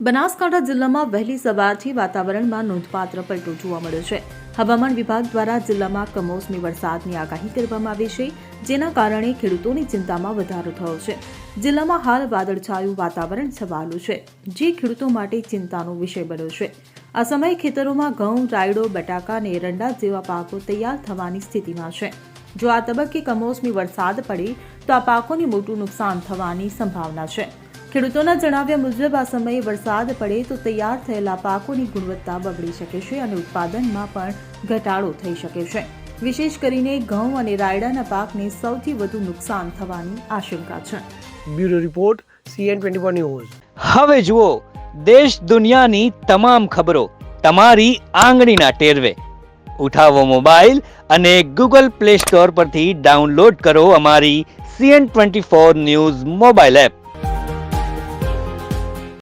બનાસકાંઠા જિલ્લામાં વહેલી સવારથી વાતાવરણમાં નોંધપાત્ર પલટો જોવા મળ્યો છે. હવામાન વિભાગ દ્વારા જિલ્લામાં કમોસમી વરસાદની આગાહી કરવામાં આવી છે, જેના કારણે ખેડૂતોની ચિંતામાં વધારો થયો છે. જિલ્લામાં હાલ વાદળછાયું વાતાવરણ છવાયેલું છે, જે ખેડૂતો માટે ચિંતાનો વિષય બન્યો છે. આ સમયે ખેતરોમાં ઘઉં, રાયડો, બટાકા અને એરંડા જેવા પાકો તૈયાર થવાની સ્થિતિમાં છે. જો આ તબક્કે કમોસમી વરસાદ પડે તો આ પાકોને મોટું નુકસાન થવાની સંભાવના છે. ખેડૂતોના જણાવ્યા મુજબ આ સમયે વરસાદ પડે તો તૈયાર થયેલા પાકોની ગુણવત્તા બગડી શકે છે અને ઉત્પાદનમાં પણ ઘટાડો થઈ શકે છે. વિશેષ કરીને ઘઉં અને રાયડાના પાકને સૌથી વધુ નુકસાન થવાની આશંકા છે. Bureau report CN24 news. હવે જુઓ દેશ દુનિયાની તમામ ખબરો તમારી આંગળીના ટેરવે. ઉઠાવો મોબાઈલ અને Google Play Store પરથી ડાઉનલોડ કરો અમારી CN24 ન્યૂઝ મોબાઈલ એપ.